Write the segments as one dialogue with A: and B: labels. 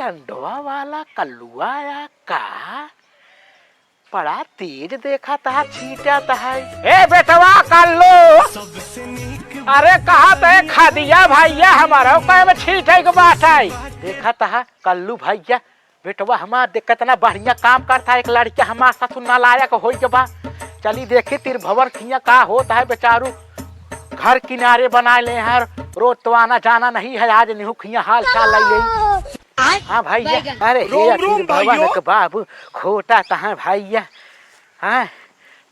A: लंडवा वाला कल्लुआ आया का बड़ा तेज देखा था छीटा था। ए बेटवा कल्लू, अरे कहा थे खादिया भैया हमारा में छीटे के बात है। देखा था कल्लू भैया बेटवा हमार देख कितना बढ़िया काम करता है। एक लड़का हमारे साथ नालायक हो बा। चली देखे तिर भवर खिया का होता है। बेचारू घर किनारे बना ले हैं, रोज तो आना जाना नहीं है। आज नहीं खिया हाल चाल ले। हाँ भैया, अरे भवन बाबू खोटा तहा भैया। हाँ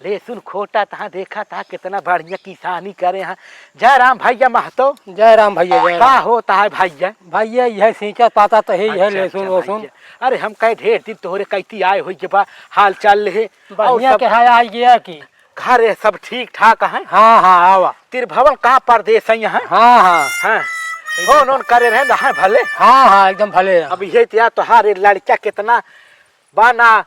A: ले सुन खोटा तहा देखा था कितना बढ़िया किसानी करे हैं। जय राम भैया महतो।
B: जय राम भैया। जय
A: क्या होता है भैया?
B: भैया यह सींचा पाता तो ही है। ले सुन वो सुन।
A: अरे हम कई ढेर दिन तोहरे कैती आए हुई के बा हाल चाल ले
B: बढ़िया के है आई गया की
A: घर सब ठीक ठाक है।
B: हाँ हाँ आवा
A: तिर भवन कहाँ परदेश है यहाँ?
B: हाँ हाँ
A: हाँ फोन करे रहे ना भले।
B: हाँ हाँ एकदम भले।
A: अब ये तो तोहार लड़का कितना बाना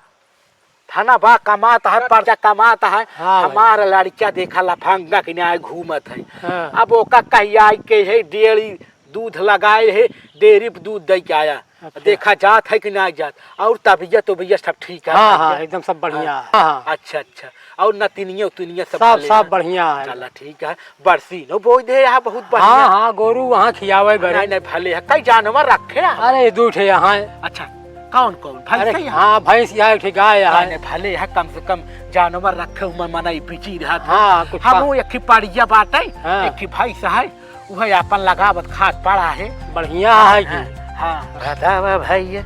A: थाना बा कमाता है, पर्चा कमाता है।
B: हाँ
A: हमारा लड़का देखा लफंगा के न्याय घूमत है।
B: हाँ।
A: अब ओका कहिया के है डेयरी दूध लगाए है, डेयरी पे दूध दे के आया। अच्छा। देखा जात है कि नहीं जात और तबीयत तबीयत सब ठीक है?
B: हाँ हाँ एकदम सब बढ़िया। हाँ।
A: अच्छा अच्छा और नतिनिया उतनिया
B: सब बढ़िया है।
A: चला ठीक है। बरसी नो बोझ दे यहाँ बहुत बढ़िया।
B: हाँ हाँ गोरू वहाँ खियावे
A: नहीं नहीं भले है। कई जानवर रखे?
B: अरे दूठ है यहाँ।
A: अच्छा कौन कौन?
B: अरे हाँ भैंस यहाँ ठीक गाय है।
A: भले है कम से कम जानवर रखे हुए मना बिजी रहा।
B: हाँ
A: हम एक पाड़िया बाटे।
B: हाँ।
A: एक भैंस है वह अपन लगावत खाद पड़ा है
B: बढ़िया है कि
A: हाँ बतावा भैया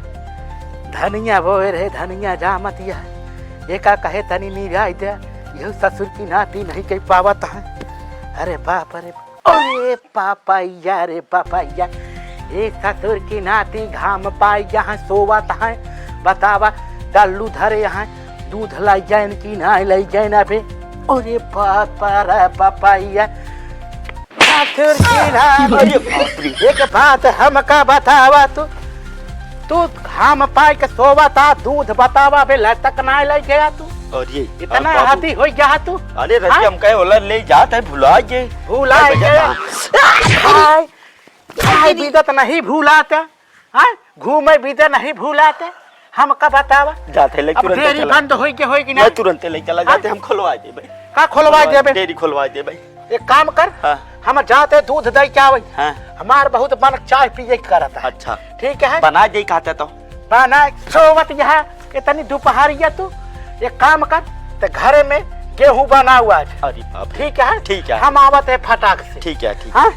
A: धनिया बोए रे धनिया जामतिया एका कहे तनी निराई दे यह ससुर की नाती नहीं कह पावत है। अरे बाप रे अरे पापाया रे पापाया एक ससुर की नाती घाम पाई यहाँ सोवत है। बतावा डल्लू धरे यहाँ दूध लाई जान की ना लाई जान अबे। अरे पापा रे पापाया ससुर की नाती। एक बात हमका बतावा तू घाम पाई के सोवता दूध बतावा बे लटक ना लाई गया तू।
C: और ये
A: इतना हाथी हो गया तू?
C: अरे रस्ते हम कहे ओला ले जात है भुला
A: गए खाए बीदत नहीं भूलाते हाँ घूमे बीदे नहीं भूलाते। हम का बतावा
C: जाते ले तुरंत
A: डेयरी बंद होई के ना
C: तुरंत ले चला जाते। हम खुलवा दे भाई।
A: का खुलवा दे?
C: डेयरी खुलवा दे भाई।
A: एक काम कर। हाँ। हम जाते दूध दे के आवे। हाँ। हमार बहुत मन चाय पिए करता।
C: अच्छा
A: ठीक है
C: बना दे कहते तो
A: बना सोवत यहाँ इतनी दोपहरिया तू एक काम कर तो घर में गेहूं बना हुआ।
C: अरे बाप
A: ठीक है
C: ठीक है
A: हम आवत है फटाक से।
C: ठीक है ठीक
A: है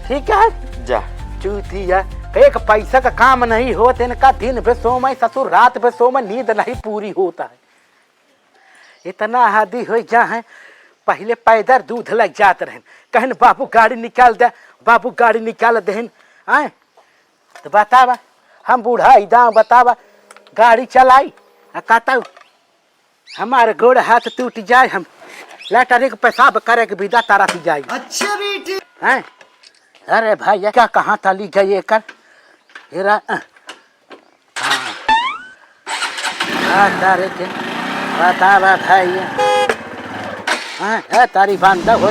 A: ठीक है
C: जा
A: चूतिया एक पैसा का काम नहीं होता इनका। दिन पे सोमय ससुर रात पे सोमय नींद नहीं पूरी होता है। इतना हादी हो जा है। पहले पैदल दूध लग जात रहे कहन बाबू गाड़ी निकाल दे बाबू गाड़ी निकाल देहन आए तो बतावा हम बूढ़ा दाव बतावा गाड़ी चलाई कहता हमारे गोड़ हाथ टूट जाए हम लैटरिन के पेशाब करे के विदा तारा थी जाए। अच्छा बेटी हैं? अरे भैया क्या कहाँ था ली गई कर हेरा तारे के बतावा भैया हाँ तारी बंद हो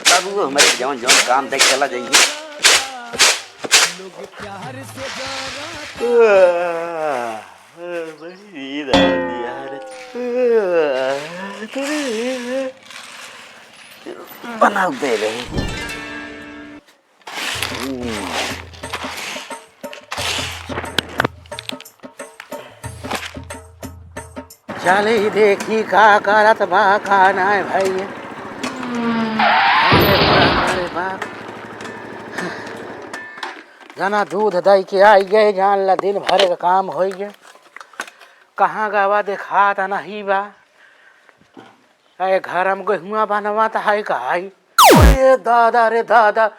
C: बाबू हमारे जौन जौन काम देख चला जाइए। बना दे रहे
A: चले देखी का करत बा खाना है भैया। अरे बाप जना दूध दही के आई गए जान ला दिन भर का काम हो गया। कहाँ गवा देखा था नहीं बा। अरे घर में गेहुआ बनवा तो है का अरे दादा रे दादा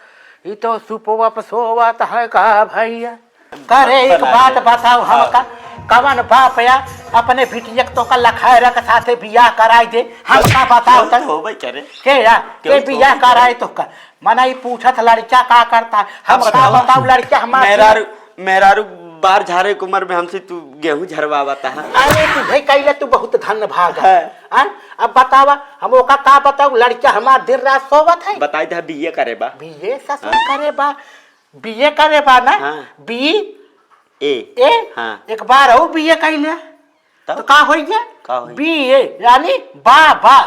A: ये तो सुपवा पर सोवा तो है का भैया। करे एक बात बताओ हमका कवन बाप या अपने बिटिया तो का लखायरा के साथे बियाह कराई दे हमका बताओ तो
C: हो भाई करे
A: के बियाह कराए तो का मना ही पूछत लड़का का करता हमका बताओ लड़का हमारा
C: मेरा बार झारे की उम्र में हमसे तू गेहूं झरवाता है।
A: अरे तू भाई कैले तू बहुत धन भाग है। अब बतावा हम ओका का बताऊ, लड़का हमार दिन रात सोवत है।
C: बताई था बीए करे बा।
A: बीए ससुर करे बा, बीए करे बा ना।
C: हाँ।
A: बी
C: ए
A: ए
C: हाँ।
A: एक बार और बीए कैले तो का होई गया?
C: का होई?
A: बीए यानी बाबा।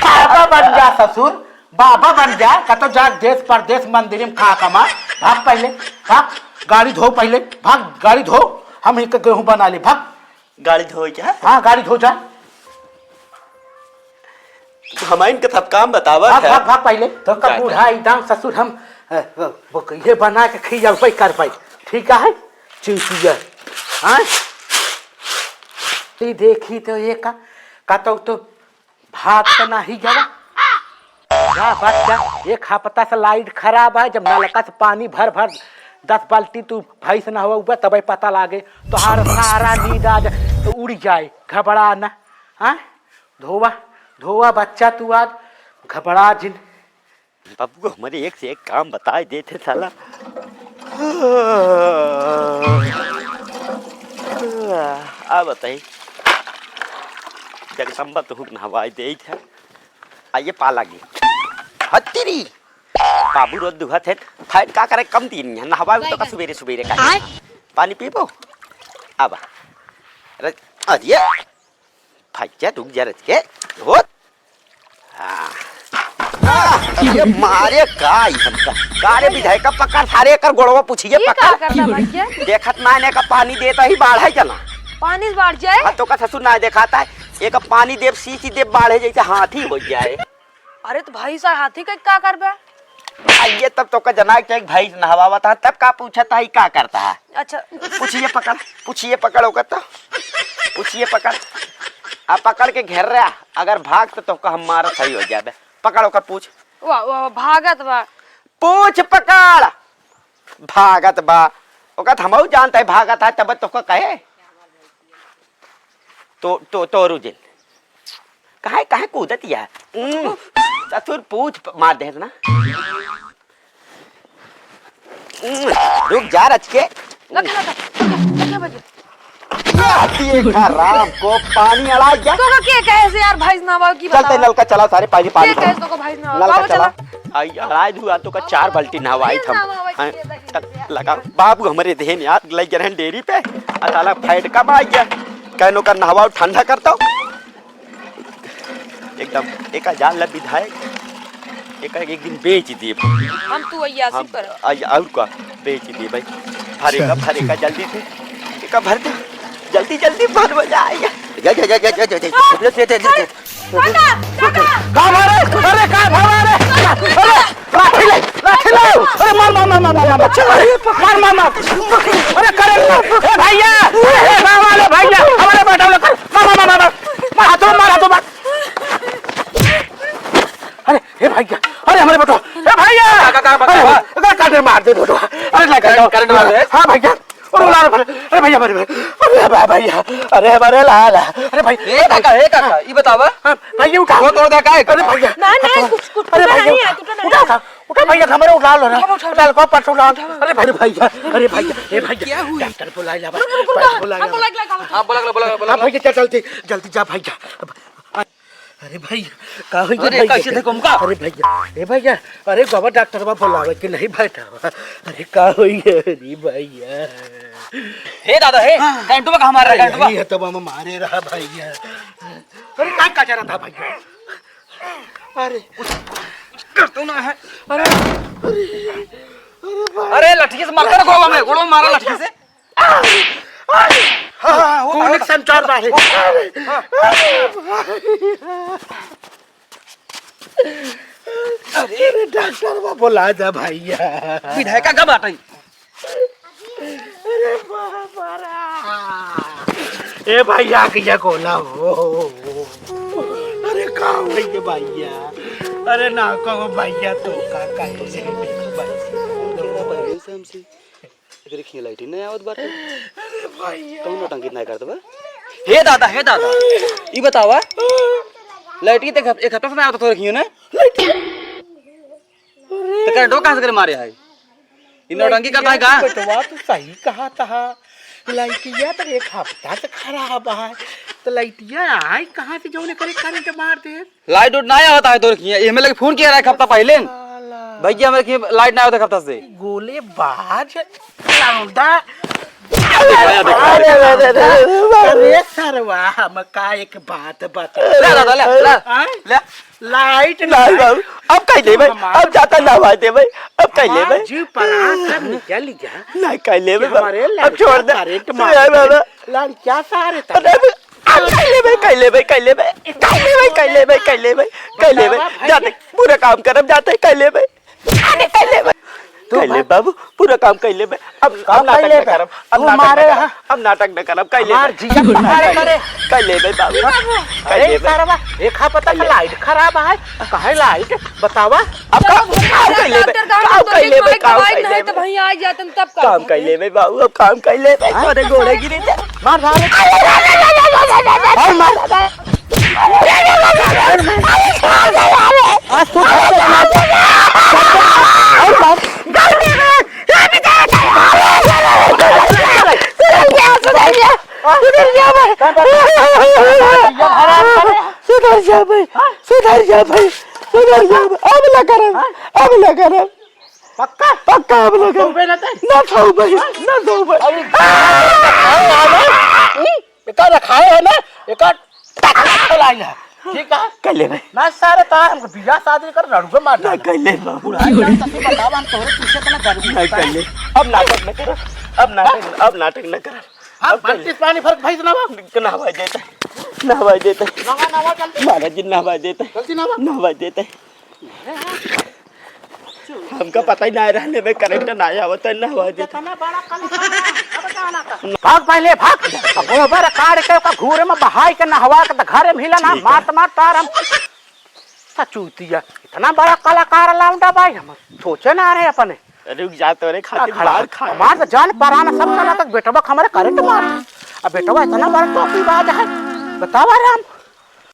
A: बाबा बन जा ससुर, बाबा बन जा। का तो जा देश परदेश मंदिर में खा कमा। भाग पहले भाग, गाड़ी धो पहले, भाग गाड़ी धो, हम एक गेहूं बना ले। भाग
C: गाड़ी धोई क्या?
A: हाँ गाड़ी धो जा।
C: हमारे इनका सब काम बतावा
A: भाग
C: है।
A: भाग भाग पहले तो का बूढ़ा एकदम ससुर हम वो ये बना के खिया कर पाई। ठीक है चूचिया। हाँ देखी तो ये का तो भाग तो नहीं गया। जा बच्चा, एक हफ्ता से लाइट खराब है। जब नलका से पानी भर 10 बाल्टी तू भाई से ना हुआ ऊपर तब पता लागे तो हर सारा नींद आ जाए तो उड़ जाए। घबरा ना। हाँ धोवा धोवा बच्चा तू आज घबरा जिन।
C: बाबू को हमारे एक से एक काम बताए देते साला। आ बताई जगदम्बा तो हुक नहवाई दे था। आइए पा लगी हत्तीरी बाबू रोज दुहा थे फाइट का करे कम दिन है नहवाई तो का सवेरे सवेरे का पानी पीबो। अब अरे भाई रुक जा रच के हो। ये मारे काय हमका कारे विधायक का पकड़ सारे कर गोड़वा पूछिए पकड़ देखत नाने का पानी देता ही बाढ़ है चला
D: पानी बाढ़ जाए।
C: हाँ तो का ससुर ना दिखाता है एक पानी देव सींच देव बाढ़े जैसे हाथी हो जाए।
D: अरे तो भाई सा हाथी का क्या कर बे?
C: आइए तब तो का जना के भाई नहवावा था तब का पूछा था ही क्या करता है।
D: अच्छा
C: पूछिए पकड़ होगा तो पूछिए पकड़। आप पकड़ के घेर रहा अगर भाग तो का हमारा सही हो जाए। पकड़ होकर पूछ।
D: वाह वाह भागत बा।
C: पूछ पकड़ भागत बा ओका हमहू जानता है भागत है तब तो का कहे तो रुजिन काहे कूदत या ससुर पूछ मार दे ना। रुक जा रच के राम को पानी अड़ा गया
D: तो के कैसे यार भाई नवा की बता।
C: चलते नलका चला सारे पानी
D: के कैसे तो भाई नवा
C: नलका
D: चला।
C: आई अड़ाई धुआ तो का 4 बाल्टी नहवाई था लगा बाबू हमारे देहन याद लग गए डेरी पे अचानक फाइट कब आ गया कहनो का नहवा ठंडा करता एकदम एक जान ला विधायक एक दिन बेच दिए
D: हम तू यासी पर
C: और का बेच दिए भाई भरे का जल्दी से एक भर दे जल्दी भर मजा आएगा।
A: अरे भैया अरे हमारे बेटो भैया मार दे। अरे हाँ भैया अरे भैया भैया अरे हमारे लाल अरे भाई
B: काका ये बतावा
A: भैया उठा
B: तो का
A: अरे भैया
D: ना कुछ
A: अरे भैया उठा भैया हमारे उठा लो ना को पट उठा। अरे भैया ए भैया डॉक्टर बुला ला
D: हां
B: बोला
A: भैया जल्दी जा भैया। अरे भैया का हो गया?
B: अरे कैसे थे कुमका?
A: अरे भैया ए भैया अरे बाबा डॉक्टर बा बुलावे कि नहीं बैठा। अरे का हो गया? अरे भैया
B: हे दादा हे कैंटो का हमारा कैंटो
A: ये तो हम मारे रहा भैया। अरे का काचा रहा था भैया? अरे
B: करतो ना है। अरे लठिया से मारकर गोवा में गोड़ो मारा लठिया से।
A: हाँ वो कनेक्शन चार बार है। अरे डॉक्टर बा बुला जा भैया।
B: विधायक का कब आटाई?
A: अरे बाबा ए भैया किया कोला हो। अरे का भैया भैया अरे ना कहो भैया तो का कैसे
E: हमसे देखिए लाइट नहीं आवत बाटे।
A: अरे भैया
E: कौन टंकी नहीं करत बा?
B: हे दादा ई बतावा लाइट की देख एक हफ्ता से ना आवत तो रखियो ना तो कैंटो कहां से करे मारे है इन टंकी करता है का?
A: बेटवा तो सही कहा था लाइटिया तो एक हफ्ता से खराब है तो लाइटिया आई कहाँ से जो करे करंट मार दे।
B: लाइट उठ ना आवता है तोर की एमे लगे फोन किया रहा एक हफ्ता पहले भैया मेरे की लाइट ना आवता एक हफ्ता से
A: गोले बाज लौंडा। अरे सरवा हम का एक बात बता।
B: ले दादा ले ले
A: लाइट
C: नहीं बाबू अब कह ले भाई अब जाता ना भाई दे भाई अब कह ले भाई
A: जी परान सब निकल गया
C: नहीं कह ले भाई
A: हमारे
C: अब छोड़ दे
A: करंट
C: अरे
A: मार
C: बाबा
A: लड़कियां सारे
C: अरे अब कह ले भाई कह ले भाई कह ले भाई कह ले भाई कह ले भाई कह ले भाई कह ले भाई जाते पूरा काम करब जाते कह ले भाई अरे कह ले भाई कह ले बाबू पूरा काम कह ले भाई अब नाटक न करब अब
A: मारे
C: अब नाटक न करब कह ले
A: मार जिया मारे करे
C: कह ले भाई बाबू कह ले
A: अरे
C: भाई
A: सरवा देखा पता का लाइट खराब है काहे लाइट बतावा
C: अब काम कह ले भाई काम कह ले भाई काम कह ले
D: तो भैया आ जातन तब
C: काम कर ले भाई बाबू अब काम कर ले भाई तोरे गोड़े गिरे थे
A: मार धारे
C: सुधर जा भाई सुधर जा भाई सुधर जा अब ना करब
A: पक्का
C: पक्का अब ना करब ना खाओ भाई ना दो भाई
A: एका रखाए है ना एका लाई है ठीक है
C: कर ले भाई
A: ना सारे तार हमको बियाह शादी कर लड़के मार
C: ना कर ले बाबू
A: बतावा हम तोरे पीछे तो ना गर्मी
C: नहीं कर ले अब नाटक न कर अब नाटक न कर
A: अब बंटिस पानी फर्क भाई ना
C: नहवा देता नहवा देता
A: नवा जल्दी
C: महाराज जी नहवा देता
A: जल्दी नवा
C: नहवा देता हमका पता ही ना रहने में करंट ना आवत है नहवा देता
A: तना बड़ा कल भाग पहले भाग गोबर काट के का घूरे में बहाई के नहवा के घरे में हिला ना मार तार हम सचूतिया इतना बड़ा कलाकार लाउंडा भाई हम सोचे ना रहे अपने
C: रुक जा तोरे खातिर
A: खड़ा
C: बाहर खा
A: हमार तो जान पराना सब चला तक बेटवा हमारे करंट मार अब बेटवा इतना बड़ा टोपी बाज है बतावा रे हम